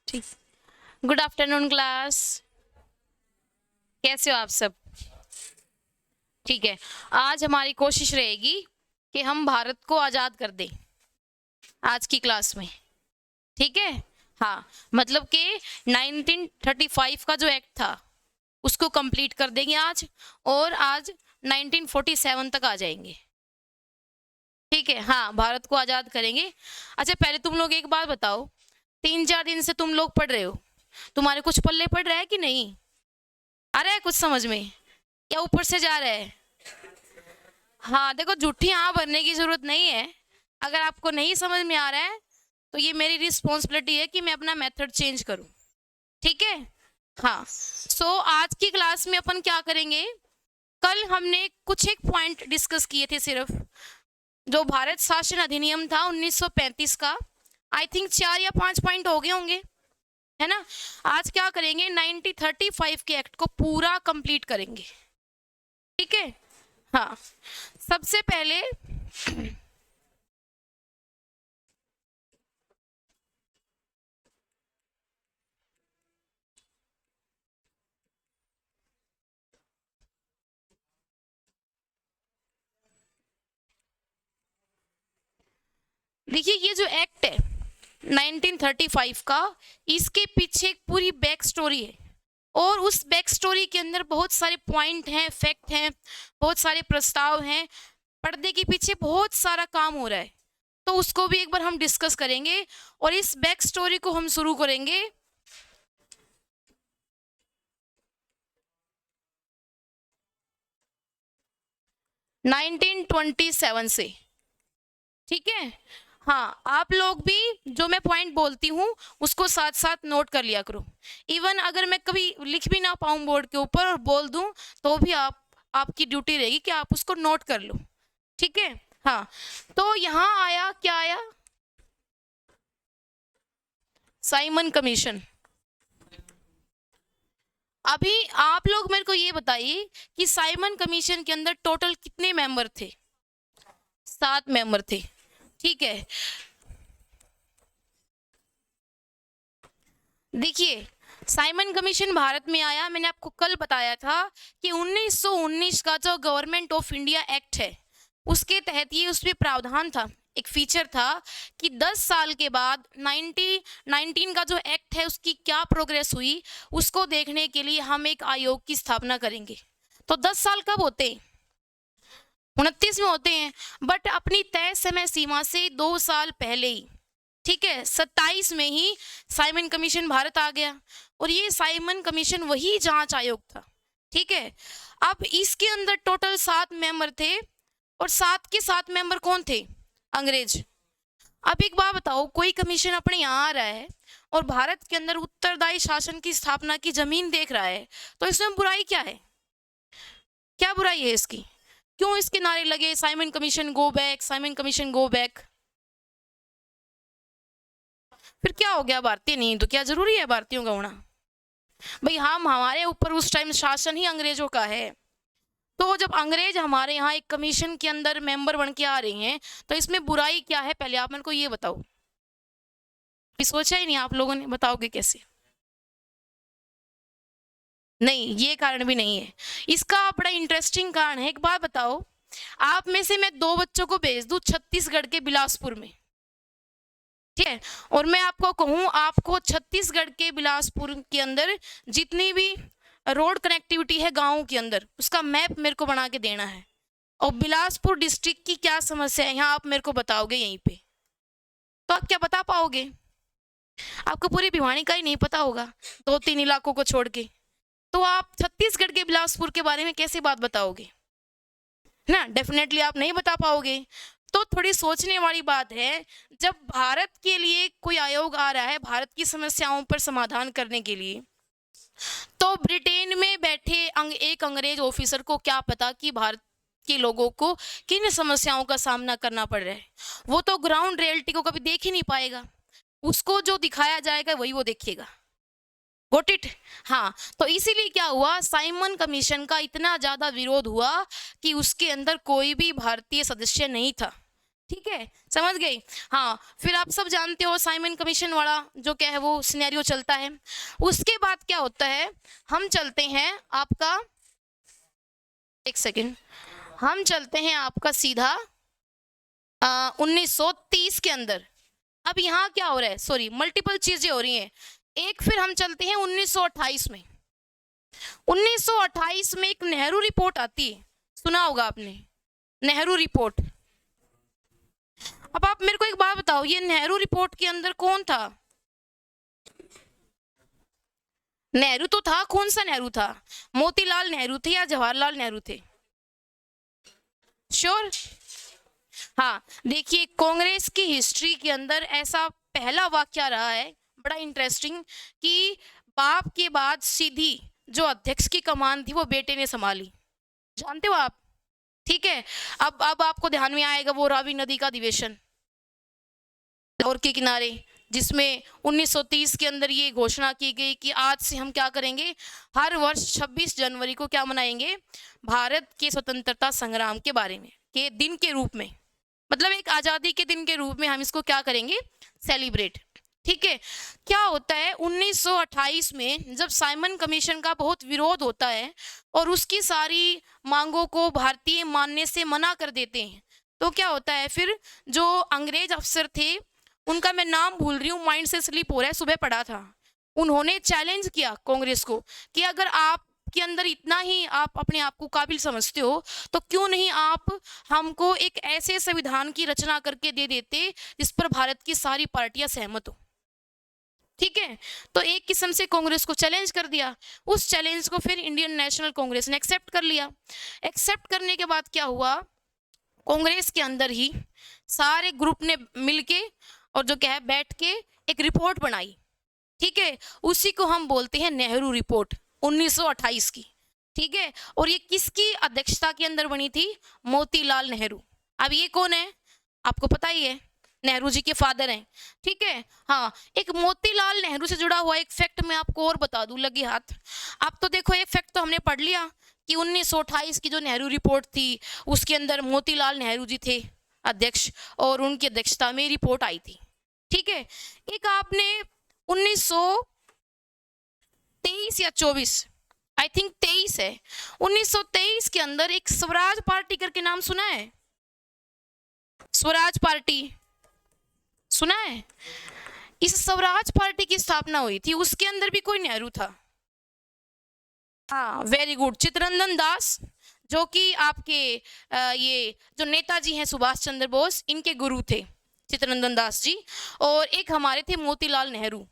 ठीक। Good afternoon class, कैसे हो आप सब? ठीक है, आज हमारी कोशिश रहेगी कि हम भारत को आज़ाद कर दें आज की क्लास में। ठीक है, हाँ, मतलब कि 1935 का जो एक्ट था उसको कंप्लीट कर देंगे आज, और आज 1947 तक आ जाएंगे। ठीक है, हाँ, भारत को आज़ाद करेंगे। अच्छा, पहले तुम लोग एक बात बताओ, 3-4 दिन से तुम लोग पढ़ रहे हो, तुम्हारे कुछ पल्ले पड़ रहा है कि नहीं? आ रहा है कुछ समझ में, या ऊपर से जा रहा है? हाँ, देखो, झूठी हाँ भरने की जरूरत नहीं है। अगर आपको नहीं समझ में आ रहा है तो ये मेरी रिस्पॉन्सिबिलिटी है कि मैं अपना मेथड चेंज करूं। ठीक है, हाँ। आज की क्लास में अपन क्या करेंगे, कल हमने कुछ एक पॉइंट डिस्कस किए थे सिर्फ, जो भारत शासन अधिनियम था 1935 का। आई थिंक 4 या 5 पॉइंट हो गए होंगे, है ना? आज क्या करेंगे, 1935 के एक्ट को पूरा कंप्लीट करेंगे। ठीक है, हाँ। सबसे पहले देखिए, ये जो एक्ट है 1935 का, इसके पीछे एक पूरी बैक स्टोरी है, और उस बैक स्टोरी के अंदर बहुत सारे पॉइंट हैं, फैक्ट हैं, बहुत सारे प्रस्ताव हैं, पर्दे के पीछे बहुत सारा काम हो रहा है। तो उसको भी एक बार हम डिस्कस करेंगे, और इस बैक स्टोरी को हम शुरू करेंगे 1927 से। ठीक है, हाँ, आप लोग भी जो मैं पॉइंट बोलती हूँ उसको साथ साथ नोट कर लिया करो। इवन अगर मैं कभी लिख भी ना पाऊँ बोर्ड के ऊपर और बोल दूँ, तो भी आपकी ड्यूटी रहेगी कि आप उसको नोट कर लो। ठीक है, हाँ। तो यहाँ आया, क्या आया? Simon commission. अभी आप लोग मेरे को ये बताइए कि साइमन कमीशन के अंदर टोटल कितने मेंबर थे? 7 मेंबर थे। ठीक है, देखिए, साइमन कमीशन भारत में आया, मैंने आपको कल बताया था कि 1919 का जो गवर्नमेंट ऑफ इंडिया एक्ट है उसके तहत ये उसमें प्रावधान था, एक फीचर था कि 10 साल के बाद 19 का जो एक्ट है उसकी क्या प्रोग्रेस हुई उसको देखने के लिए हम एक आयोग की स्थापना करेंगे। तो 10 साल कब होते हैं? 29 में होते हैं, बट अपनी तय समय सीमा से 2 साल पहले ही, ठीक है, 27 में ही साइमन कमीशन भारत आ गया, और ये साइमन कमीशन वही जांच आयोग था। ठीक है, अब इसके अंदर टोटल 7 मेंबर थे, और 7 के 7 मेंबर कौन थे? अंग्रेज। अब एक बात बताओ, कोई कमीशन अपने यहाँ आ रहा है और भारत के अंदर उत्तरदायी शासन की स्थापना की जमीन देख रहा है, तो इसमें बुराई क्या है? क्या बुराई है इसकी? क्यों इसके नारे लगे, Simon commission go back, Simon commission go back? फिर क्या हो गया, भारतीय नहीं तो क्या जरूरी है भारतीयों का होना? भाई, हम हमारे ऊपर उस टाइम शासन ही अंग्रेजों का है, तो जब अंग्रेज हमारे यहाँ एक कमीशन के अंदर मेंबर बन के आ रहे हैं, तो इसमें बुराई क्या है, पहले आप मेरे को ये बताओ। सोचा ही नहीं आप लोगों ने, बताओगे कैसे? नहीं, ये कारण भी नहीं है। इसका बड़ा इंटरेस्टिंग कारण है। एक बात बताओ, आप में से मैं 2 बच्चों को भेज दूं छत्तीसगढ़ के बिलासपुर में, ठीक है, और मैं आपको कहूं आपको छत्तीसगढ़ के बिलासपुर के अंदर जितनी भी रोड कनेक्टिविटी है गाँव के अंदर, उसका मैप मेरे को बना के देना है, और बिलासपुर डिस्ट्रिक्ट की क्या समस्या है यहाँ आप मेरे को बताओगे यहीं पे, तो आप क्या बता पाओगे? आपको पूरी भिवानी का ही नहीं पता होगा, 2-3 इलाकों को छोड़ के, तो आप छत्तीसगढ़ के बिलासपुर के बारे में कैसे बात बताओगे ना? डेफिनेटली आप नहीं बता पाओगे। तो थोड़ी सोचने वाली बात है, जब भारत के लिए कोई आयोग आ रहा है भारत की समस्याओं पर समाधान करने के लिए, तो ब्रिटेन में बैठे एक अंग्रेज ऑफिसर को क्या पता कि भारत के लोगों को किन समस्याओं का सामना करना पड़ रहा है? वो तो ग्राउंड रियलिटी को कभी देख ही नहीं पाएगा, उसको जो दिखाया जाएगा वही वो देखेगा। Got it? हाँ, तो इसीलिए क्या हुआ, साइमन कमीशन का इतना ज्यादा विरोध हुआ कि उसके अंदर कोई भी भारतीय सदस्य नहीं था, ठीक है, समझ गई। हाँ, फिर आप सब जानते हो साइमन कमीशन वाला जो क्या है वो सिनेरियो चलता है। उसके बाद क्या होता है, हम चलते हैं आपका, एक सेकेंड, हम चलते हैं आपका सीधा 1930 के अंदर। अब यहाँ क्या हो रहा है, सॉरी मल्टीपल चीजें हो रही हैं। एक फिर हम चलते हैं 1928 में। 1928 में एक नेहरू रिपोर्ट आती है, सुना होगा आपने, नेहरू रिपोर्ट। अब आप मेरे को एक बात बताओ, ये नेहरू रिपोर्ट के अंदर कौन था? नेहरू तो था, कौन सा नेहरू था? मोतीलाल नेहरू थे या जवाहरलाल नेहरू थे? श्योर? हाँ, देखिए कांग्रेस की हिस्ट्री के अंदर ऐसा पहला वाक्य रहा है बड़ा इंटरेस्टिंग कि बाप के बाद सीधी जो अध्यक्ष की कमान थी वो बेटे ने संभाली, जानते हो आप? ठीक है, अब आपको ध्यान में आएगा वो रावी नदी का अधिवेशन लाहौर के किनारे, जिसमें 1930 के अंदर ये घोषणा की गई कि आज से हम क्या करेंगे, हर वर्ष 26 जनवरी को क्या मनाएंगे, भारत के स्वतंत्रता संग्राम के बारे में के दिन के रूप में, मतलब एक आज़ादी के दिन के रूप में हम इसको क्या करेंगे, सेलिब्रेट। ठीक है, क्या होता है 1928 में जब साइमन कमीशन का बहुत विरोध होता है और उसकी सारी मांगों को भारतीय मानने से मना कर देते हैं, तो क्या होता है फिर जो अंग्रेज अफसर थे, उनका मैं नाम भूल रही हूँ, माइंड से स्लिप हो रहा है, सुबह पढ़ा था, उन्होंने चैलेंज किया कांग्रेस को कि अगर आप के अंदर इतना ही आप अपने आप को काबिल समझते हो तो क्यों नहीं आप हमको एक ऐसे संविधान की रचना करके दे देते जिस पर भारत की सारी पार्टियां सहमत हो। ठीक है, तो एक किस्म से कांग्रेस को चैलेंज कर दिया। उस चैलेंज को फिर इंडियन नेशनल कांग्रेस ने एक्सेप्ट कर लिया। एक्सेप्ट करने के बाद क्या हुआ, कांग्रेस के अंदर ही सारे ग्रुप ने मिलके और जो क्या है बैठ के एक रिपोर्ट बनाई। ठीक है, उसी को हम बोलते हैं नेहरू रिपोर्ट 1928 की। ठीक है, और ये किसकी अध्यक्षता के अंदर बनी थी, मोतीलाल नेहरू। अब ये कौन है, आपको पता ही है, नेहरू जी के फादर हैं। ठीक है, हाँ, एक मोतीलाल नेहरू से जुड़ा हुआ एक फैक्ट मैं आपको और बता दूं लगे हाथ। अब तो देखो एक फैक्ट तो हमने पढ़ लिया कि 1928 की जो नेहरू रिपोर्ट थी उसके अंदर मोतीलाल नेहरू जी थे अध्यक्ष और उनकी अध्यक्षता में रिपोर्ट आई थी। ठीक है, एक आपने 1923 या 24, आई थिंक 23 है, 1923 के अंदर एक स्वराज पार्टी करके नाम सुना है? स्वराज पार्टी सुना है? इस स्वराज पार्टी की स्थापना हुई थी, उसके अंदर भी कोई नेहरू था। हाँ, वेरी गुड, चित्तरंजन दास, जो कि आपके ये जो नेताजी हैं सुभाष चंद्र बोस, इनके गुरु थे चित्तरंजन दास जी, और एक हमारे थे मोतीलाल नेहरू।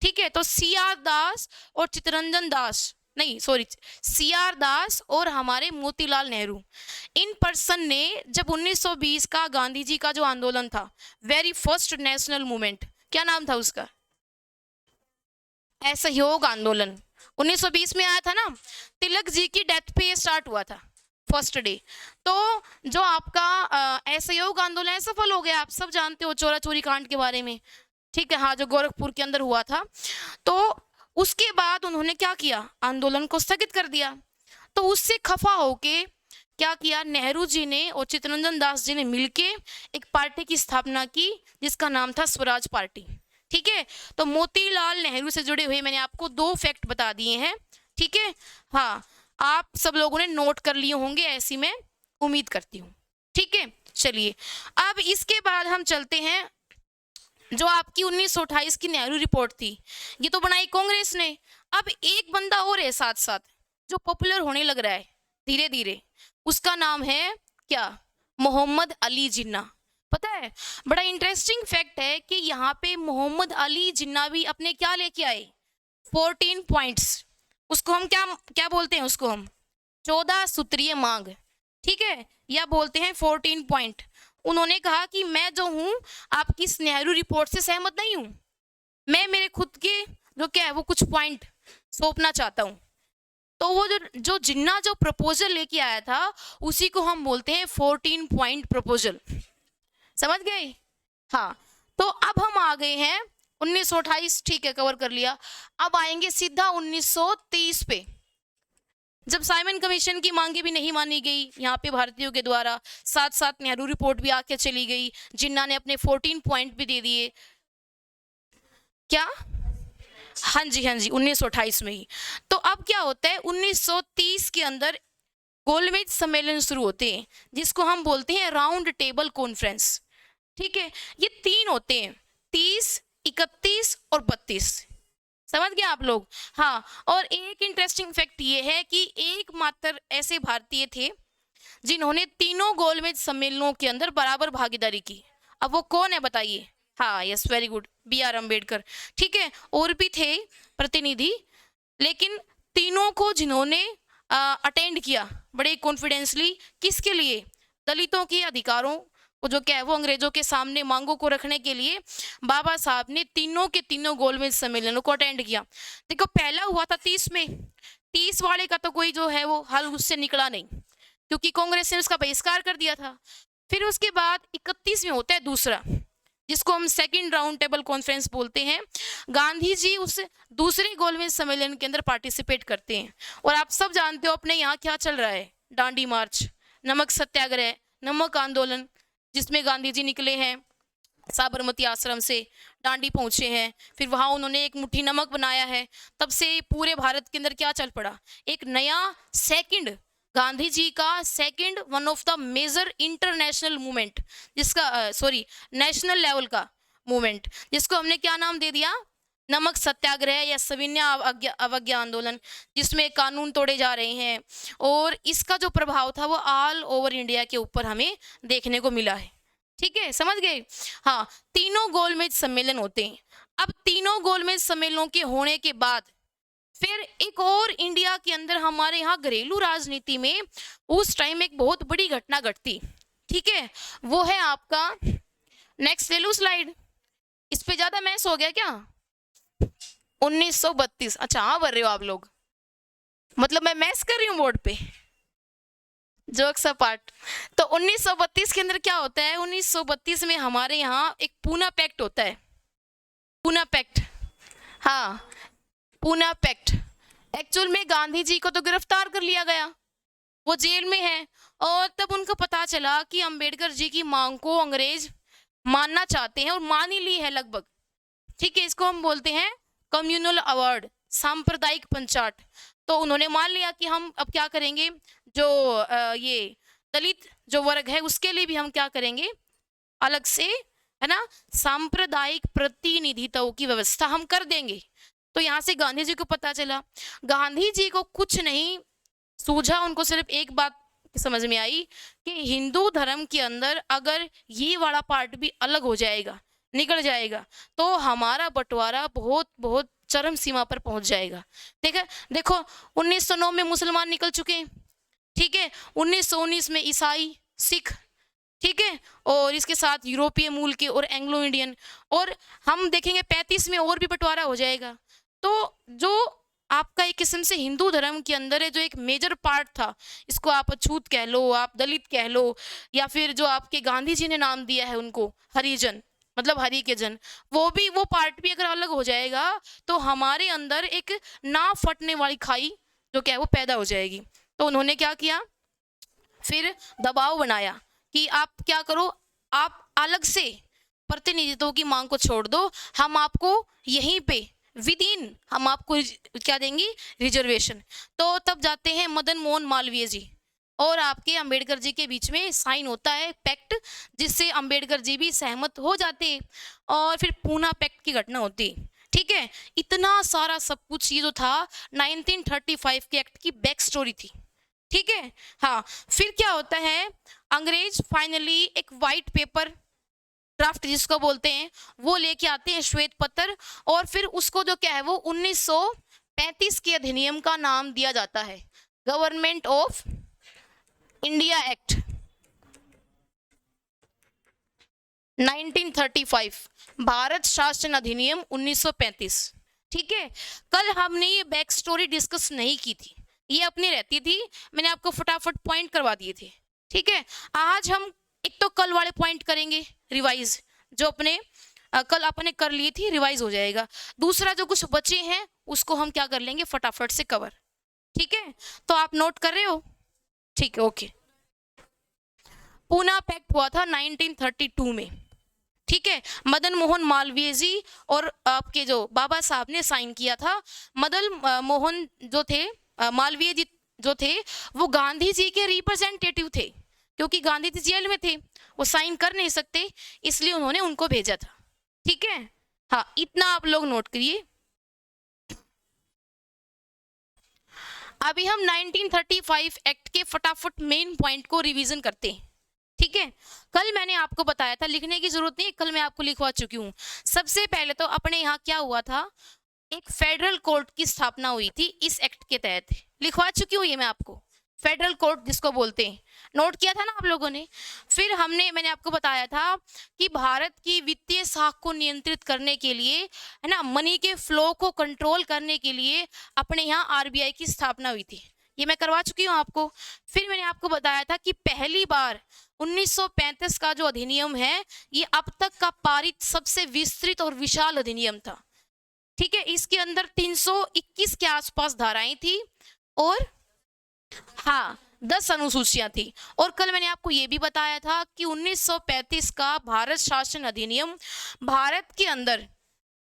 ठीक है, तो सी आर दास और चित्तरंजन दास, नहीं सॉरी, सी आर दास और हमारे मोतीलाल नेहरू, इन पर्सन ने जब 1920 का गांधी जी का जो आंदोलन था, वेरी फर्स्ट नेशनल मूवमेंट, क्या नाम था उसका, असहयोग आंदोलन, 1920 में आया था ना, तिलक जी की डेथ पे ये स्टार्ट हुआ था फर्स्ट डे। तो जो आपका असहयोग आंदोलन सफल हो गया, आप सब जानते हो चोरा चोरी कांड के बारे में। ठीक है, हाँ, जो गोरखपुर के अंदर हुआ था। तो उसके बाद उन्होंने क्या किया, आंदोलन को स्थगित कर दिया। तो उससे खफा होके क्या किया, नेहरू जी ने और चित्तरंजन दास जी ने मिलके एक पार्टी की स्थापना की जिसका नाम था स्वराज पार्टी। ठीक है, तो मोतीलाल नेहरू से जुड़े हुए मैंने आपको 2 फैक्ट बता दिए हैं। ठीक है, हाँ, आप सब लोगों ने नोट कर लिए होंगे, ऐसी मैं उम्मीद करती हूँ। ठीक है, चलिए अब इसके बाद हम चलते हैं, जो आपकी 1928 की नेहरू रिपोर्ट थी, ये तो बनाई कांग्रेस ने। अब एक बंदा और है साथ साथ जो पॉपुलर होने लग रहा है धीरे धीरे, उसका नाम है क्या, मोहम्मद अली जिन्ना। पता है, बड़ा इंटरेस्टिंग फैक्ट है कि यहाँ पे मोहम्मद अली जिन्ना भी अपने क्या लेके आए, 14 पॉइंट्स। उसको हम क्या क्या बोलते हैं, उसको हम 14 सूत्रीय मांग, ठीक है, या बोलते हैं 14 पॉइंट। उन्होंने कहा कि मैं जो हूं आपकी इस नेहरू रिपोर्ट से सहमत नहीं हूं, मैं मेरे खुद के जो क्या है वो कुछ पॉइंट सौंपना चाहता हूं। तो वो जो जिन्ना जो प्रपोजल लेके आया था उसी को हम बोलते हैं 14 पॉइंट प्रपोजल। समझ गए? हाँ, तो अब हम आ गए हैं 1928, ठीक है, कवर कर लिया। अब आएंगे सीधा 1930 पे। जब साइमन कमीशन की मांगे भी नहीं मानी गई यहाँ पे भारतीयों के द्वारा, साथ साथ नेहरू रिपोर्ट भी आके चली गई, जिन्ना ने अपने 14 पॉइंट भी दे दिए। क्या? हाँ जी, हाँ जी, 1928 में ही। तो अब क्या होता है, 1930 के अंदर गोलमेज सम्मेलन शुरू होते हैं, जिसको हम बोलते हैं राउंड टेबल कॉन्फ्रेंस। ठीक है, ये 3 होते हैं, 30, 31 और 32। समझ गए आप लोग? हाँ, और एक इंटरेस्टिंग फैक्ट ये है कि एकमात्र ऐसे भारतीय थे जिन्होंने तीनों गोलमेज सम्मेलनों के अंदर बराबर भागीदारी की। अब वो कौन है बताइए? हाँ, yes, very good, BR Ambedkar. ठीक है, और भी थे प्रतिनिधि, लेकिन तीनों को जिन्होंने अटेंड किया बड़े कॉन्फिडेंसली, किसके लिए? दलितों के अधिकारों को जो क्या है वो अंग्रेजों के सामने मांगों को रखने के लिए बाबा साहब ने तीनों के तीनों गोलमेज सम्मेलनों को अटेंड किया। देखो, पहला हुआ था 30 में, 30 वाले का तो कोई जो है वो हल उससे निकला नहीं, क्योंकि कांग्रेस ने उसका बहिष्कार कर दिया था। फिर उसके बाद 31 में होता है दूसरा, जिसको हम सेकंड राउंड टेबल कॉन्फ्रेंस बोलते हैं। गांधी जी उस दूसरे गोलमेज सम्मेलन के अंदर पार्टिसिपेट करते हैं। और आप सब जानते हो अपने यहाँ क्या चल रहा है, दांडी मार्च, नमक सत्याग्रह, नमक आंदोलन, जिसमें गांधी जी निकले हैं साबरमती आश्रम से, दांडी पहुंचे हैं, फिर वहां उन्होंने एक मुट्ठी नमक बनाया है। तब से पूरे भारत के अंदर क्या चल पड़ा, एक नया सेकंड, गांधी जी का second one of the major international movement, जिसका नेशनल लेवल का मूवमेंट, जिसको हमने क्या नाम दे दिया, नमक सत्याग्रह या सविनय अवज्ञा आंदोलन, जिसमें कानून तोड़े जा रहे हैं। और इसका जो प्रभाव था वो ऑल ओवर इंडिया के ऊपर हमें देखने को मिला है। ठीक है, समझ गए? हाँ, तीनों गोलमेज सम्मेलन होते हैं। अब तीनों गोलमेज सम्मेलनों के होने के बाद फिर एक और इंडिया के अंदर हमारे यहाँ घरेलू राजनीति में उस टाइम एक बहुत बड़ी घटना घटती। ठीक है, वो है आपका, नेक्स्ट ले लो स्लाइड, इस पे ज्यादा मैस हो गया क्या? 1932। अच्छा, हाँ भर रहे हो आप लोग, मतलब मैं मैस कर रही हूँ बोर्ड पे, जोक्स अपार्ट। तो 1932 के अंदर क्या होता है, 1932 में हमारे यहाँ एक पूना पैक्ट होता है। पूना पैक्ट, हाँ, पूना पैक्ट। एक्चुअल में गांधी जी को तो गिरफ्तार कर लिया गया, वो जेल में है, और तब उनको पता चला कि अंबेडकर जी की मांग को अंग्रेज मानना चाहते हैं, और मान ही ली है लगभग। ठीक है, इसको हम बोलते हैं कम्युनल अवार्ड, सांप्रदायिक पंचाट। तो उन्होंने मान लिया कि हम अब क्या करेंगे, जो ये दलित जो वर्ग है उसके लिए भी हम क्या करेंगे, अलग से, है ना, सांप्रदायिक प्रतिनिधित्व की व्यवस्था हम कर देंगे। तो यहाँ से गांधी जी को पता चला, गांधी जी को कुछ नहीं सूझा, उनको सिर्फ एक बात समझ में आई कि हिंदू धर्म के अंदर अगर ये वाला पार्ट भी अलग हो जाएगा, निकल जाएगा, तो हमारा बंटवारा बहुत बहुत चरम सीमा पर पहुंच जाएगा। देखो 1909 में मुसलमान निकल चुके हैं, ठीक है, 1919 में ईसाई, सिख, ठीक है, और इसके साथ यूरोपीय मूल के और एंग्लो इंडियन, और हम देखेंगे 35 में और भी बंटवारा हो जाएगा। तो जो आपका एक किस्म से हिंदू धर्म के अंदर है जो एक मेजर पार्ट था, इसको आप अछूत कह लो, आप दलित कह लो, या फिर जो आपके गांधी जी ने नाम दिया है उनको हरिजन, मतलब हरि के जन, वो पार्ट भी अगर अलग हो जाएगा तो हमारे अंदर एक ना फटने वाली खाई जो क्या है वो पैदा हो जाएगी। तो उन्होंने क्या किया, फिर दबाव बनाया कि आप क्या करो, आप अलग से प्रतिनिधित्व की मांग को छोड़ दो, हम आपको यहीं पे विद इन हम आपको क्या देंगे, रिजर्वेशन। तो तब जाते हैं मदन मोहन मालवीय जी और आपके अंबेडकर जी के बीच में साइन होता है पैक्ट, जिससे अंबेडकर जी भी सहमत हो जाते हैं, और फिर पूना पैक्ट की घटना होती है। ठीक है, इतना सारा सब कुछ ये जो था 1935 के एक्ट की बैक स्टोरी थी। ठीक है, हाँ, फिर क्या होता है, अंग्रेज फाइनली एक वाइट पेपर ड्राफ्ट जिसको बोलते हैं वो लेके आते हैं, श्वेत पत्र, और फिर उसको जो क्या है वो 1935 के अधिनियम का नाम दिया जाता है government of India act 1935, Bharat शासन अधिनियम 1935। ठीक है, कल हमने ये बैक स्टोरी डिस्कस नहीं की थी, ये अपनी रहती थी, मैंने आपको फटाफट पॉइंट करवा दिए थे। ठीक है, आज हम एक तो कल वाले पॉइंट करेंगे रिवाइज, जो अपने कल आपने कर लिए थी, रिवाइज हो जाएगा। दूसरा जो कुछ बचे हैं उसको हम क्या कर लेंगे फटाफट से कवर। ठीक है, तो आप नोट कर रहे हो? ठीक है, ओके। पूना पैक्ट हुआ था 1932 में, ठीक है। मदन मोहन मालवीय जी और आपके जो बाबा साहब ने साइन किया था। मदन मोहन जो थे, मालवीय जी जो थे, वो गांधी जी के रिप्रेजेंटेटिव थे, क्योंकि गांधी जी जेल में थे, वो साइन कर नहीं सकते, इसलिए उन्होंने उनको भेजा था, ठीक है। हाँ, इतना आप लोग नोट करिए। अभी हम 1935 एक्ट के फटाफट मेन पॉइंट को रिवीजन करते हैं, ठीक है। कल मैंने आपको बताया था, लिखने की जरूरत नहीं, कल मैं आपको लिखवा चुकी हूँ। सबसे पहले तो अपने यहाँ क्या हुआ था, एक फेडरल कोर्ट की स्थापना हुई थी इस एक्ट के तहत, लिखवा चुकी हूँ ये मैं आपको, फेडरल कोर्ट जिसको बोलते हैं, नोट किया था ना आप लोगों ने। फिर मैंने आपको बताया था कि भारत की वित्तीय साख को नियंत्रित करने के लिए, है ना, मनी के फ्लो को कंट्रोल करने के लिए अपने यहाँ आरबीआई की स्थापना हुई थी, ये मैं करवा चुकी हूँ आपको। फिर मैंने आपको बताया था कि पहली बार 1935 का जो अधिनियम है, ये अब तक का पारित सबसे विस्तृत और विशाल अधिनियम था, ठीक है। इसके अंदर 321 के आसपास धाराएं थी और हाँ 10 अनुसूचियां थी। और कल मैंने आपको ये भी बताया था कि 1935 का भारत शासन अधिनियम भारत के अंदर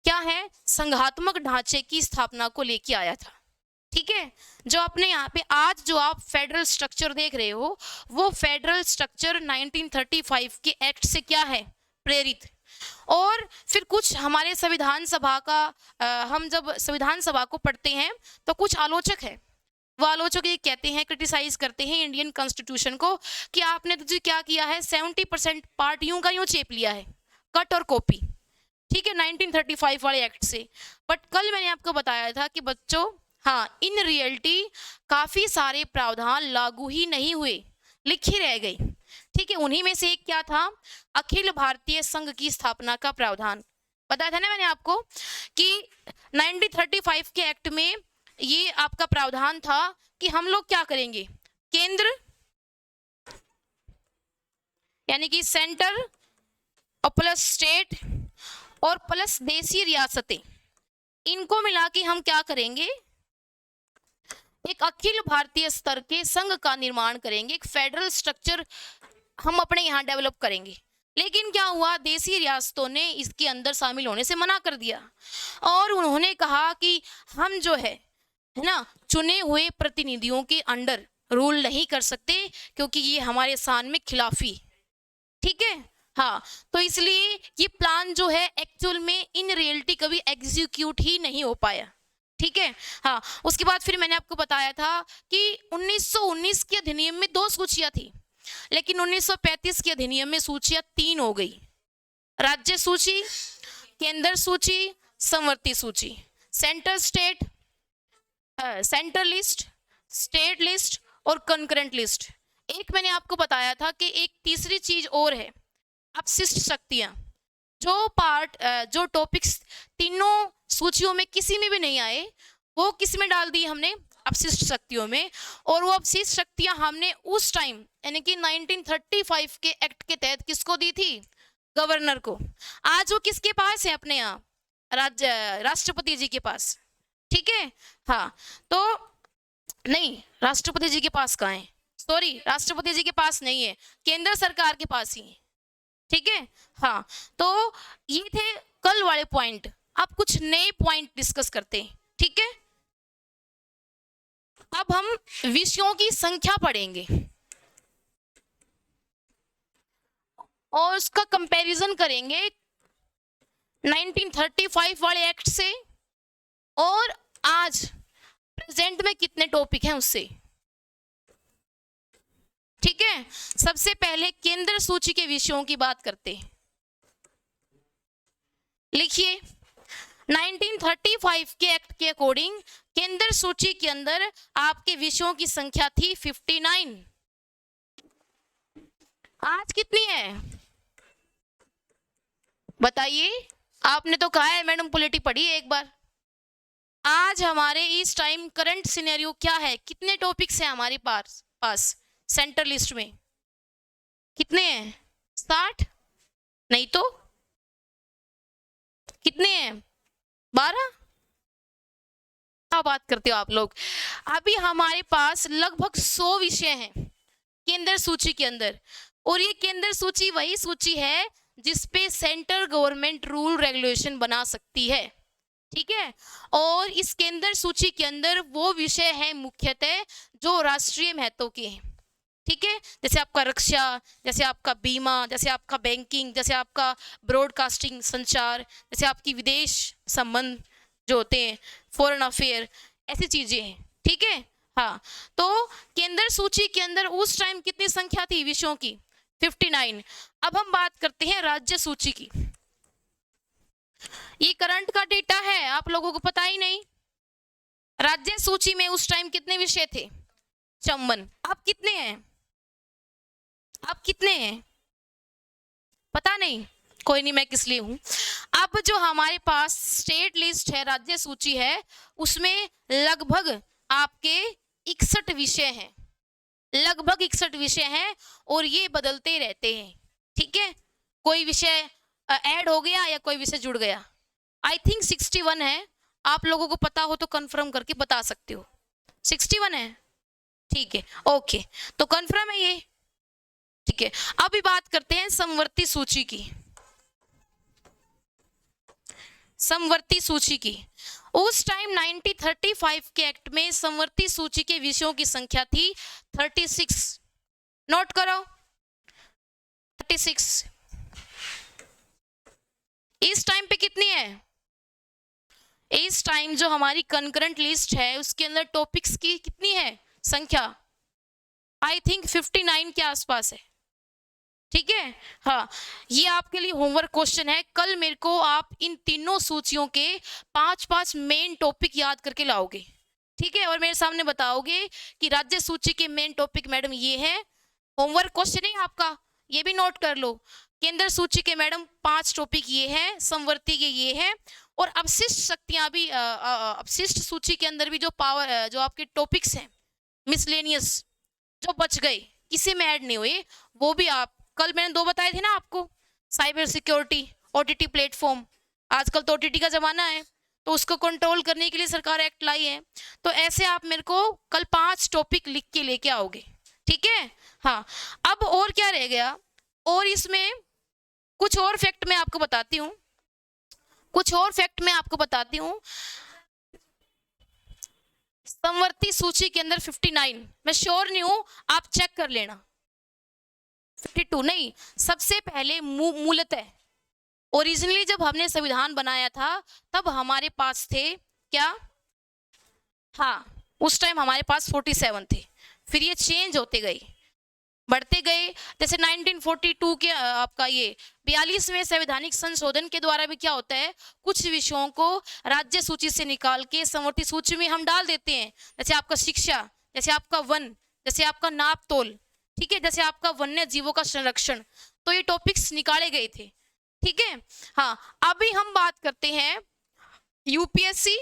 क्या है, संघात्मक ढांचे की स्थापना को लेके आया था, ठीक है। जो अपने यहाँ पे आज जो आप फेडरल स्ट्रक्चर देख रहे हो, वो फेडरल स्ट्रक्चर 1935 के एक्ट से क्या है, प्रेरित। और फिर कुछ हमारे संविधान सभा का हम जब संविधान सभा को पढ़ते हैं तो कुछ आलोचक है, वो आलोचक ये कहते हैं, क्रिटिसाइज करते हैं इंडियन कॉन्स्टिट्यूशन को कि आपने तो जी क्या किया है, 70% पार्ट यूं का यूं चेप लिया है, कट और कॉपी, ठीक है, 1935 वाले एक्ट से। बट कल मैंने आपको बताया था कि बच्चों, हाँ, इन रियलिटी काफी सारे प्रावधान लागू ही नहीं हुए, लिखी रह गई, ठीक है। उन्हीं में से एक क्या था, अखिल भारतीय संघ की स्थापना का प्रावधान, बताया था ना मैंने आपको कि 1935 के एक्ट में ये आपका प्रावधान था कि हम लोग क्या करेंगे, केंद्र यानी कि सेंटर और प्लस स्टेट और प्लस देशी रियासतें, इनको मिला के हम क्या करेंगे, एक अखिल भारतीय स्तर के संघ का निर्माण करेंगे, एक फेडरल स्ट्रक्चर हम अपने यहाँ डेवलप करेंगे। लेकिन क्या हुआ, देशी रियासतों ने इसके अंदर शामिल होने से मना कर दिया और उन्होंने कहा कि हम जो है ना, चुने हुए प्रतिनिधियों के अंडर रूल नहीं कर सकते, क्योंकि ये हमारे शान में खिलाफी, ठीक है। हाँ, तो इसलिए ये प्लान जो है एक्चुअल में इन रियलिटी कभी एग्जीक्यूट ही नहीं हो पाया, ठीक है। हाँ, उसके बाद फिर मैंने आपको बताया था कि 1919 के अधिनियम में 2 सूचियां थी, लेकिन 1935 के अधिनियम में सूचियां 3 हो गई, राज्य सूची, केंद्र सूची, समवर्ती सूची, centre state, centre list, state list और कंकरेंट लिस्ट। एक मैंने आपको बताया था कि एक तीसरी चीज और है, अपशिष्ट शक्तियां, जो पार्ट जो टॉपिक्स तीनों सूचियों में किसी में भी नहीं आए, वो किस में डाल दिए हमने, अपशिष्ट शक्तियों में। और वो अपशिष्ट शक्तियां हमने उस टाइम यानी कि 1935 के एक्ट के तहत किसको दी थी, गवर्नर को। आज वो किसके पास है, अपने यहाँ राष्ट्रपति जी के पास, ठीक है। हाँ, तो नहीं, राष्ट्रपति जी के पास कहाँ है, सॉरी, राष्ट्रपति जी के पास नहीं है, केंद्र सरकार के पास ही है, ठीक है। हाँ, तो ये थे कल वाले पॉइंट, अब कुछ नए पॉइंट डिस्कस करते हैं, ठीक है। अब हम विषयों की संख्या पढ़ेंगे और उसका कंपैरिजन करेंगे 1935 वाले एक्ट से और आज प्रेजेंट में कितने टॉपिक हैं उससे, ठीक है। सबसे पहले केंद्र सूची के विषयों की बात करते हैं, लिखिए 1935 के एक्ट के अकॉर्डिंग केंद्र सूची के अंदर आपके विषयों की संख्या थी 59, आज कितनी है बताइए, आपने तो कहा है मैडम पॉलिटी पढ़ी है एक बार। आज हमारे इस टाइम करंट सिनेरियो क्या है, कितने टॉपिक्स हैं हमारे पास सेंटर लिस्ट में, कितने हैं, 60, नहीं तो कितने हैं, 12, क्या बात करते हो आप लोग। अभी हमारे पास लगभग 100 विषय हैं केंद्र सूची के अंदर, और ये केंद्र सूची वही सूची है जिसपे सेंट्रल गवर्नमेंट रूल रेगुलेशन बना सकती है, ठीक है। और इस केंद्र सूची के अंदर वो विषय है मुख्यतः जो राष्ट्रीय महत्व के हैं, ठीक है। जैसे आपका रक्षा, जैसे आपका बीमा, जैसे आपका बैंकिंग, जैसे आपका ब्रॉडकास्टिंग संचार, जैसे आपकी विदेश संबंध जो होते हैं, फॉरेन अफेयर, ऐसी चीजें हैं, ठीक है। हाँ, तो केंद्र सूची के अंदर उस टाइम कितनी संख्या थी विषयों की? 59। अब हम बात करते हैं राज्य सूची की। ये करंट का डेटा है, आप लोगों को पता ही नहीं। राज्य सूची में उस टाइम कितने विषय थे? 54। अब कितने हैं? अब कितने हैं पता नहीं, कोई नहीं, मैं किस लिए हूं। अब जो हमारे पास स्टेट लिस्ट है, राज्य सूची है, उसमें लगभग आपके 61 विषय हैं, लगभग 61 विषय हैं, और ये बदलते रहते हैं, ठीक है। कोई विषय ऐड हो गया या कोई विषय जुड़ गया। आई थिंक 61 है, आप लोगों को पता हो तो कंफर्म करके बता सकते हो। 61 है, ठीक है, ओके, तो कंफर्म है ये, ठीक है। अभी बात करते हैं समवर्ती सूची की। समवर्ती सूची की उस टाइम 1935 के एक्ट में समवर्ती सूची के विषयों की संख्या थी 36। नोट करो, 36। इस टाइम पे कितनी है? इस टाइम जो हमारी कंकरेंट लिस्ट है उसके अंदर टॉपिक्स की कितनी है संख्या? आई थिंक 59 के आसपास है, ठीक है। हाँ, ये आपके लिए होमवर्क क्वेश्चन है। कल मेरे को आप इन तीनों सूचियों के 5-5 मेन टॉपिक याद करके लाओगे, ठीक है, और मेरे सामने बताओगे कि राज्य सूची के मेन टॉपिक मैडम ये है। होमवर्क क्वेश्चन है आपका, ये भी नोट कर लो। केंद्र सूची के मैडम 5 टॉपिक ये हैं, समवर्ती के ये हैं, और अपशिष्ट शक्तियां भी, अपशिष्ट सूची के अंदर भी जो पावर, जो आपके टॉपिक्स हैं मिसलेनियस, जो बच गए किसी में ऐड नहीं हुए, वो भी आप, कल मैंने 2 बताए थे ना आपको, साइबर सिक्योरिटी, ओटीटी प्लेटफॉर्म। आजकल तो ओटीटी का जमाना है, तो उसको कंट्रोल करने के लिए सरकार एक्ट लाई है। तो ऐसे आप मेरे को कल 5 टॉपिक लिख के लेके आओगे, ठीक है। हाँ, अब और क्या रह गया, और इसमें कुछ और फैक्ट मैं आपको बताती हूँ, कुछ और फैक्ट मैं आपको बताती हूँ। समवर्ती सूची के अंदर 59, मैं श्योर नहीं हूं, आप चेक कर लेना। 52 नहीं, सबसे पहले मूलतः ओरिजिनली जब हमने संविधान बनाया था तब हमारे पास थे क्या? हाँ, उस टाइम हमारे पास 47 थे, फिर ये चेंज होते गए, बढ़ते गए। जैसे 1942 के आपका ये 42वें संवैधानिक संशोधन के द्वारा भी क्या होता है, कुछ विषयों को राज्य सूची से निकाल के समवर्ती सूची में हम डाल देते हैं। जैसे आपका शिक्षा, जैसे आपका वन, जैसे आपका नाप तोल, ठीक है, जैसे आपका वन्य जीवों का संरक्षण, तो ये टॉपिक्स निकाले गए थे, ठीक है। हाँ, अभी हम बात करते हैं यूपीएससी,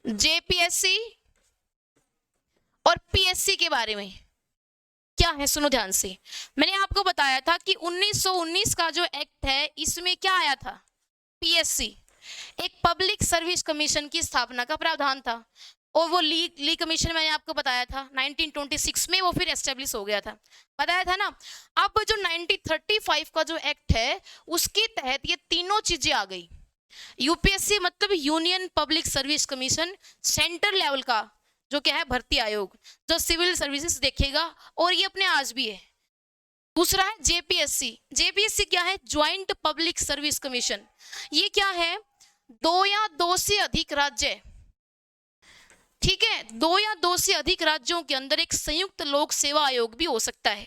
जेपीएससी और पीएससी के बारे में। क्या है, सुनो ध्यान से। मैंने आपको बताया था कि 1919 का जो एक्ट है इसमें क्या आया था? पीएससी, एक पब्लिक सर्विस कमीशन की स्थापना का प्रावधान था, और वो ली कमीशन मैंने आपको बताया था 1926 में वो फिर एस्टेब्लिश हो गया था, बताया था ना। अब जो 1935 का जो एक्ट है उसके तहत ये तीनों चीजें आ गई। यूपीएससी मतलब union public service commission, central level का जो क्या है भर्ती आयोग, जो सिविल सर्विसेज देखेगा, और ये अपने आज भी है। दूसरा है जेपीएससी, जेपीएससी क्या है? Joint public service commission. ये क्या है? 2 या 2 से अधिक राज्य, ठीक है, 2 या 2 से अधिक राज्यों के अंदर एक संयुक्त लोक सेवा आयोग भी हो सकता है,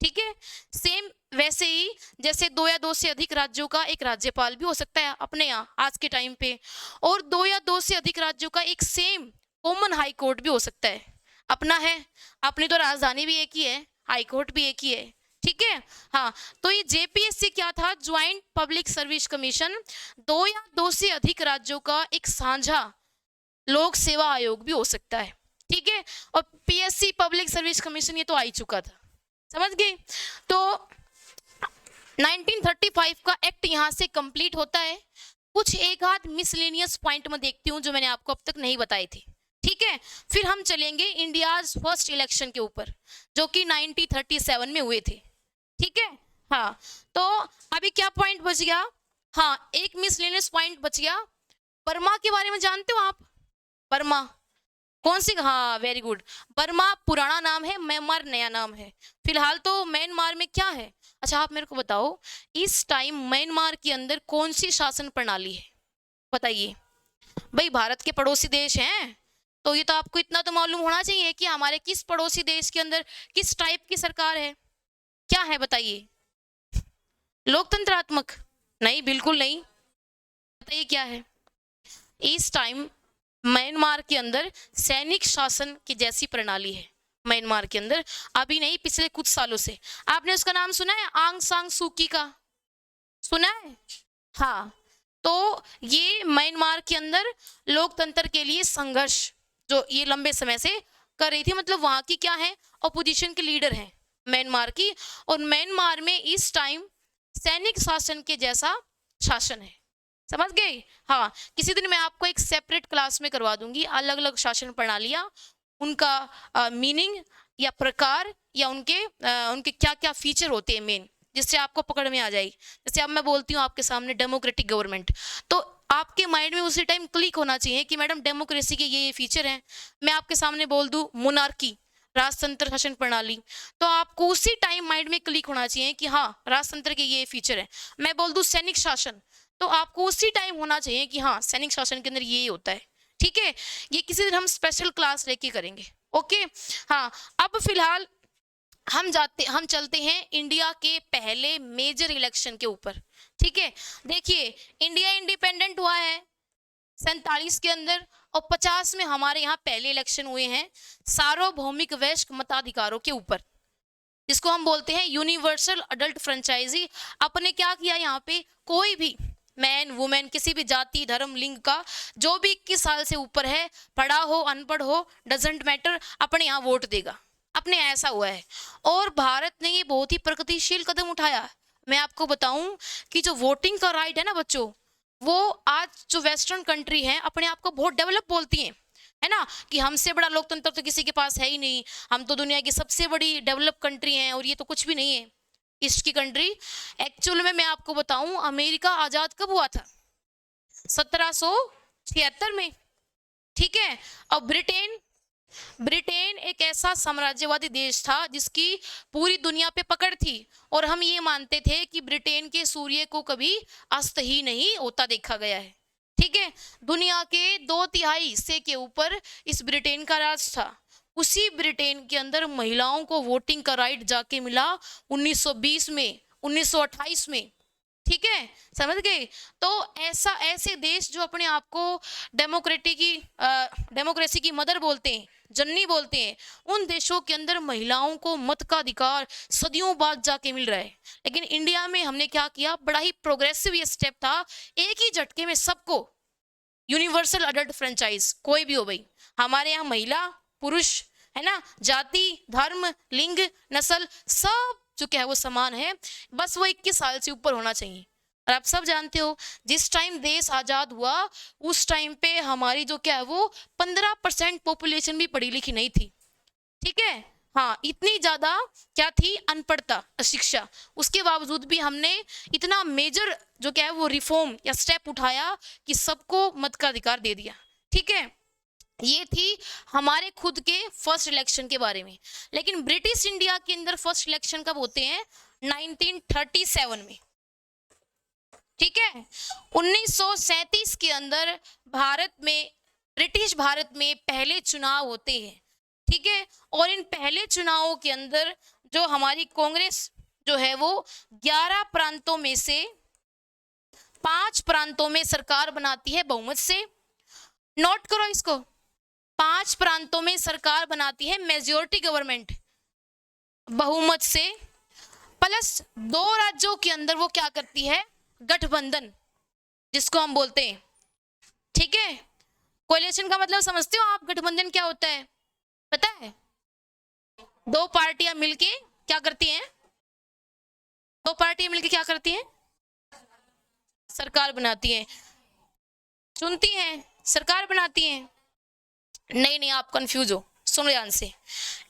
ठीक है। सेम वैसे ही जैसे 2 या 2 से अधिक राज्यों का एक राज्यपाल भी हो सकता है अपने यहाँ आज के टाइम पे, और 2 या 2 से अधिक राज्यों का एक सेम कॉमन हाई कोर्ट भी हो सकता है अपना है। अपनी तो राजधानी भी एक ही है, हाई कोर्ट भी एक ही है, ठीक है। हाँ, तो ये जेपीएससी क्या था? ज्वाइंट पब्लिक सर्विस कमीशन, 2 या 2 से अधिक राज्यों का एक साझा लोक सेवा आयोग भी हो सकता है, ठीक है। और पीएससी पब्लिक सर्विस कमीशन ये तो आ ही चुका था, समझ गए। तो 1935 का एक्ट यहाँ से कंप्लीट होता है। कुछ एक आध मिसलेनियस पॉइंट में देखती हूँ जो मैंने आपको अब तक नहीं बताए थे, ठीक है। फिर हम चलेंगे इंडियाज फर्स्ट इलेक्शन के ऊपर जो कि 1937 में हुए थे, ठीक है। हाँ, तो अभी क्या पॉइंट बच गया? हाँ, एक मिसलेनियस पॉइंट बच गया। बर्मा के बारे में जानते हो आप? बर्मा कौन सी? हाँ, वेरी गुड। बर्मा पुराना नाम है, म्यांमार नया नाम है। फिलहाल तो म्यांमार में क्या है? अच्छा, आप मेरे को बताओ, इस टाइम म्यांमार के अंदर कौन सी शासन प्रणाली है? बताइए। भाई, भारत के पड़ोसी देश हैं, तो ये तो आपको इतना तो मालूम होना चाहिए कि हमारे किस पड़ोसी देश के अंदर किस टाइप की सरकार है। क्या है बताइए? लोकतंत्रात्मक? नहीं, बिल्कुल नहीं। बताइए क्या है? इस टाइम म्यांमार के अंदर सैनिक शासन की जैसी प्रणाली है। म्यांमार के अंदर अभी नहीं, पिछले कुछ सालों से। आपने उसका नाम सुना है? आंग सान सू की का सुना है? हाँ, तो ये म्यांमार के अंदर लोकतंत्र के लिए संघर्ष जो ये लंबे समय से कर रही थी, मतलब वहां की क्या है, अपोजिशन के लीडर हैं म्यांमार की। और म्यांमार में इस टाइम सैनिक शासन के जैसा शासन है, समझ गए? हाँ, किसी दिन मैं आपको एक सेपरेट क्लास में करवा दूंगी अलग अलग शासन प्रणालियां, उनका मीनिंग या प्रकार या उनके क्या क्या फीचर होते हैं मेन, जिससे आपको पकड़ में आ जाएगी। जैसे अब मैं बोलती हूँ आपके सामने डेमोक्रेटिक गवर्नमेंट, तो आपके माइंड में उसी टाइम क्लिक होना चाहिए कि मैडम डेमोक्रेसी के ये फीचर हैं। मैं आपके सामने बोल दूं मोनार्की, राजतंत्र शासन प्रणाली, तो आपको उसी टाइम माइंड में क्लिक होना चाहिए कि हाँ, राजतंत्र के ये फीचर है। मैं बोल दूं सैनिक शासन, तो आपको उसी टाइम होना चाहिए कि हाँ, सैनिक शासन के अंदर ये होता है, ठीक है। ये किसी दिन हम स्पेशल क्लास लेके करेंगे, ओके। हाँ, अब फिलहाल हम चलते हैं इंडिया के पहले मेजर इलेक्शन के ऊपर, ठीक है। देखिए, इंडिया इंडिपेंडेंट हुआ है 47 के अंदर, और 50 में हमारे यहाँ पहले इलेक्शन हुए हैं सार्वभौमिक वयस्क मताधिकारों के ऊपर, जिसको हम बोलते हैं यूनिवर्सल अडल्ट फ्रेंचाइजी। अपने क्या किया यहाँ पे, कोई भी मैन वुमेन किसी भी जाति धर्म लिंग का जो भी 21 साल से ऊपर है, पढ़ा हो अनपढ़ हो, डजेंट मैटर, अपने यहाँ वोट देगा। अपने ऐसा हुआ है, और भारत ने ये बहुत ही प्रगतिशील कदम उठाया। मैं आपको बताऊं कि जो वोटिंग का राइट है ना बच्चों, वो आज जो वेस्टर्न कंट्री है अपने आप को बहुत डेवलप बोलती हैं, है ना, कि हमसे बड़ा लोकतंत्र तो किसी के पास है ही नहीं, हम तो दुनिया की सबसे बड़ी डेवलप कंट्री हैं, और ये तो कुछ भी नहीं है ईस्ट की कंट्री। एक्चुअल में मैं आपको बताऊं, अमेरिका आजाद कब हुआ था? 1776 में, ठीक है। और ब्रिटेन एक ऐसा साम्राज्यवादी देश था जिसकी पूरी दुनिया पे पकड़ थी, और हम ये मानते थे कि ब्रिटेन के सूर्य को कभी अस्त ही नहीं होता देखा गया है, ठीक है। दुनिया के 2/3 हिस्से के ऊपर इस ब्रिटेन का राज था। उसी ब्रिटेन के अंदर महिलाओं को वोटिंग का राइट जाके मिला 1920 में, 1928 में, ठीक है, समझ गए? तो ऐसे देश जो अपने आप को डेमोक्रेसी की मदर बोलते हैं, जननी बोलते हैं, उन देशों के अंदर महिलाओं को मत का अधिकार सदियों बाद जाके मिल रहा है। लेकिन इंडिया में हमने क्या किया, बड़ा ही प्रोग्रेसिव ये स्टेप था, एक ही झटके में सबको यूनिवर्सल अडल्ट फ्रेंचाइज, कोई भी हो भाई, हमारे यहाँ महिला पुरुष, है ना, जाति धर्म लिंग नस्ल सब जो क्या है वो समान है, बस वो 21 साल से ऊपर होना चाहिए। और आप सब जानते हो, जिस टाइम देश आजाद हुआ उस टाइम पे हमारी जो क्या है वो 15% पॉपुलेशन भी पढ़ी लिखी नहीं थी, ठीक है। हाँ, इतनी ज्यादा क्या थी, अनपढ़ता, अशिक्षा। उसके बावजूद भी हमने इतना मेजर जो क्या है वो रिफॉर्म या स्टेप उठाया कि सबको मत का अधिकार दे दिया, ठीक है। ये थी हमारे खुद के फर्स्ट इलेक्शन के बारे में। लेकिन ब्रिटिश इंडिया के अंदर फर्स्ट इलेक्शन कब होते हैं? 1937 में, ठीक है। 1937 के अंदर ब्रिटिश भारत में पहले चुनाव होते हैं, ठीक है। और इन पहले चुनावों के अंदर जो हमारी कांग्रेस जो है वो 11 प्रांतों में से 5 प्रांतों में सरकार बनाती है बहुमत से। नोट करो इसको, 5 प्रांतों में सरकार बनाती है मेजॉरिटी गवर्नमेंट बहुमत से, प्लस 2 राज्यों के अंदर वो क्या करती है, गठबंधन, जिसको हम बोलते हैं, ठीक है। कोalition का मतलब समझते हो आप? गठबंधन क्या होता है पता है? 2 पार्टियां मिलके क्या करती हैं, 2 पार्टियां मिलके क्या करती हैं, सरकार बनाती हैं। चुनती हैं, सरकार बनाती हैं। नहीं नहीं, आप कंफ्यूज हो, सुनो ध्यान से।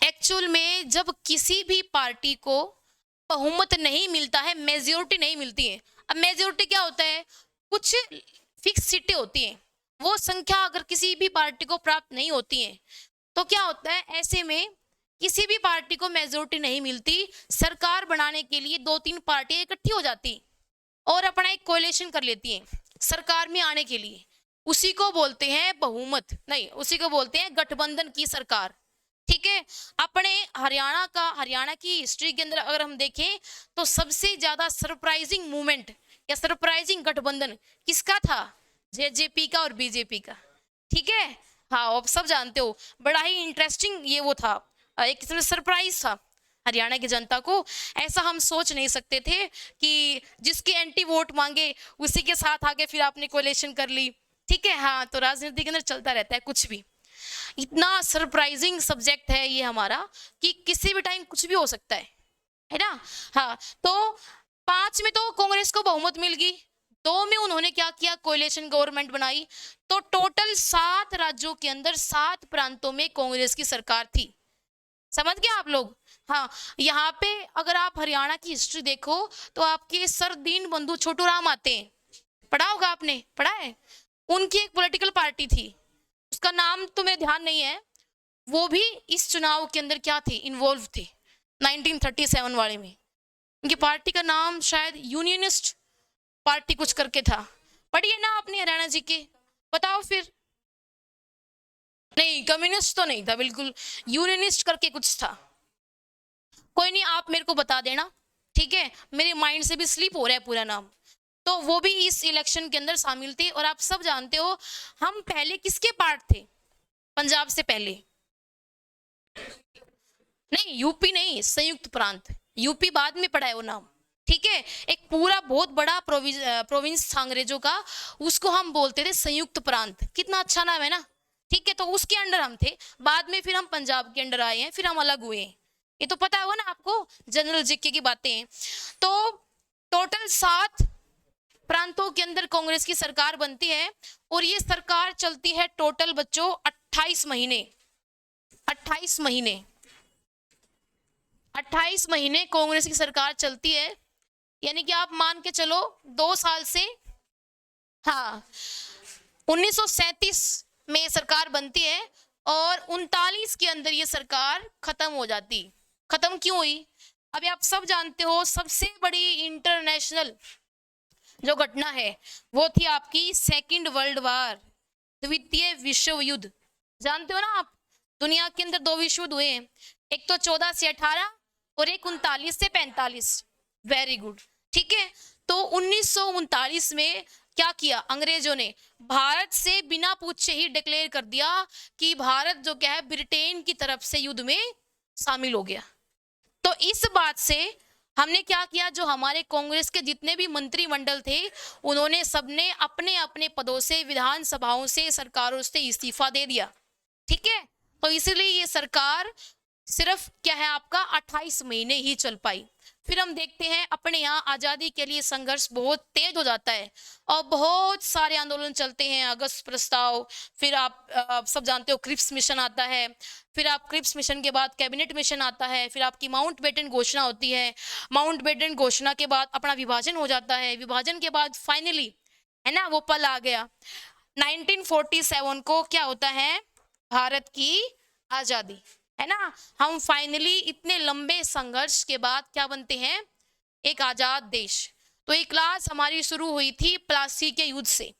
एक्चुअल में जब किसी भी पार्टी को बहुमत नहीं मिलता है, मेजोरिटी नहीं मिलती है। अब मेजोरिटी क्या होता है, कुछ फिक्स सीटें होती हैं, वो संख्या अगर किसी भी पार्टी को प्राप्त नहीं होती है तो क्या होता है, ऐसे में किसी भी पार्टी को मेजोरिटी नहीं मिलती, सरकार बनाने के लिए दो तीन पार्टियां इकट्ठी हो जाती और अपना एक कोalition कर लेती हैं सरकार में आने के लिए। उसी को बोलते हैं बहुमत, नहीं उसी को बोलते हैं गठबंधन की सरकार। ठीक है, अपने हरियाणा की हिस्ट्री के अंदर अगर हम देखें तो सबसे ज्यादा सरप्राइजिंग मूवमेंट या सरप्राइजिंग गठबंधन किसका था, जेजेपी का और बीजेपी का। ठीक है, हाँ आप सब जानते हो, बड़ा ही इंटरेस्टिंग ये वो था, एक किस्म से सरप्राइज था हरियाणा की जनता को। ऐसा हम सोच नहीं सकते थे कि जिसके एंटी वोट मांगे उसी के साथ आके फिर आपने कोलेशन कर ली। ठीक है, हाँ तो राजनीति के अंदर चलता रहता है कुछ भी। इतना सरप्राइजिंग सब्जेक्ट है ये हमारा कि किसी भी टाइम कुछ भी हो सकता है ना। हाँ तो 5 में तो कांग्रेस को बहुमत मिल गई, 2 में उन्होंने क्या किया, कोalition गवर्नमेंट बनाई। तो टोटल 7 राज्यों के अंदर 7 प्रांतों में कांग्रेस की सरकार थी। समझ गए आप लोग। हाँ, यहाँ पे अगर आप हरियाणा की हिस्ट्री देखो तो आपके सर दीन बंधु छोटू राम आते हैं, पढ़ा होगा आपने, पढ़ा है। उनकी एक पॉलिटिकल पार्टी थी, उसका नाम तो मेरे ध्यान नहीं है, वो भी इस चुनाव के अंदर क्या थे, इन्वॉल्व थे 1937 वाले में। उनकी पार्टी का नाम शायद यूनियनिस्ट पार्टी कुछ करके था। पढ़िए ना आपने हरियाणा जी के, बताओ फिर। नहीं कम्युनिस्ट तो नहीं था बिल्कुल, यूनियनिस्ट करके कुछ था। कोई नहीं, आप मेरे को बता देना, ठीक है, मेरे माइंड से भी स्लिप हो रहा है पूरा नाम। तो वो भी इस इलेक्शन के अंदर शामिल थे। और आप सब जानते हो हम पहले किसके पार्ट थे, पंजाब से पहले। नहीं यूपी नहीं, संयुक्त प्रांत, यूपी बाद में पड़ा है वो नाम। ठीक है, एक पूरा बहुत बड़ा प्रोविंस था अंग्रेजों का, उसको हम बोलते थे संयुक्त प्रांत। कितना अच्छा नाम है ना। ठीक है, तो उसके अंडर हम थे, बाद में फिर हम पंजाब के अंडर आए हैं, फिर हम अलग हुए हैं। ये तो पता होगा ना आपको, जनरल जीके की बातें हैं। तो टोटल 7 प्रांतों के अंदर कांग्रेस की सरकार बनती है और ये सरकार चलती है टोटल बच्चों 28 महीने। 28 महीने, 28 महीने कांग्रेस की सरकार चलती है, यानी कि आप मान के चलो 2 साल से, हाँ 1937 में सरकार बनती है और 39 के अंदर ये सरकार खत्म हो जाती। खत्म क्यों हुई, अभी आप सब जानते हो, सबसे बड़ी इंटरनेशनल जो घटना है वो थी आपकी सेकंड वर्ल्ड वार, द्वितीय विश्व युद्ध। जानते हो ना आप, दुनिया के अंदर 2 विश्व युद्ध हुए हैं, एक तो 14 से 18 और एक 39 से 45। Very good. ठीक है, तो 1939 में क्या किया अंग्रेजों ने, भारत से बिना पूछे ही डिक्लेयर कर दिया कि भारत जो क्या है ब्रिटेन की तरफ से युद्ध में शामिल हो गया। तो इस बात से हमने क्या किया, जो हमारे कांग्रेस के जितने भी मंत्रिमंडल थे उन्होंने सबने अपने अपने पदों से, विधानसभाओं से, सरकारों से इस्तीफा दे दिया। ठीक है, तो इसलिए ये सरकार सिर्फ क्या है आपका 28 महीने ही चल पाई। फिर हम देखते हैं अपने यहाँ आज़ादी के लिए संघर्ष बहुत तेज हो जाता है और बहुत सारे आंदोलन चलते हैं, अगस्त प्रस्ताव, फिर आप सब जानते हो क्रिप्स मिशन आता है, फिर आप क्रिप्स मिशन के बाद कैबिनेट मिशन आता है, फिर आपकी माउंटबेटन घोषणा होती है, माउंटबेटन घोषणा के बाद अपना विभाजन हो जाता है, विभाजन के बाद फाइनली है ना वो पल आ गया 1947 को, क्या होता है भारत की आज़ादी, है ना। हम फाइनली इतने लंबे संघर्ष के बाद क्या बनते हैं, एक आजाद देश। तो ये क्लास हमारी शुरू हुई थी प्लासी के युद्ध से,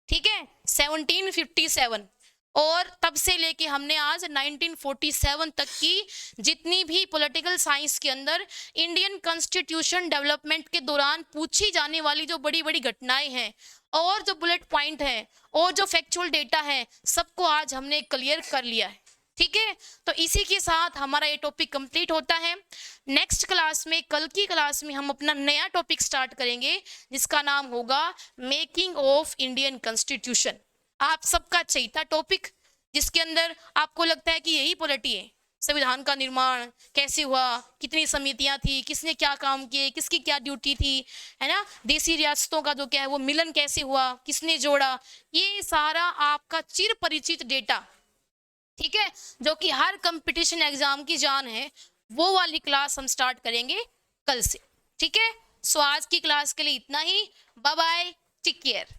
ठीक है 1757, और तब से लेके हमने आज 1947 तक की जितनी भी पॉलिटिकल साइंस के अंदर इंडियन कॉन्स्टिट्यूशन डेवलपमेंट के दौरान पूछी जाने वाली जो बड़ी बड़ी घटनाएं हैं और जो बुलेट पॉइंट है और जो फैक्चुअल डेटा है, सबको आज हमने क्लियर कर लिया है। ठीक है, तो इसी के साथ हमारा ये टॉपिक कंप्लीट होता है। नेक्स्ट क्लास में, कल की क्लास में हम अपना नया टॉपिक स्टार्ट करेंगे जिसका नाम होगा मेकिंग ऑफ इंडियन कॉन्स्टिट्यूशन। आप सबका चाहिए था टॉपिक जिसके अंदर आपको लगता है कि यही पॉलिटी है, संविधान का निर्माण कैसे हुआ, कितनी समितियां थी, किसने क्या काम किए, किसकी क्या ड्यूटी थी, है ना, देसी रियासतों का जो क्या है वो मिलन कैसे हुआ, किसने जोड़ा, ये सारा आपका चिर परिचित डेटा, ठीक है, जो कि हर कंपटीशन एग्जाम की जान है, वो वाली क्लास हम स्टार्ट करेंगे कल से, ठीक है। सो आज की क्लास के लिए इतना ही, बाय बाय, टेक केयर।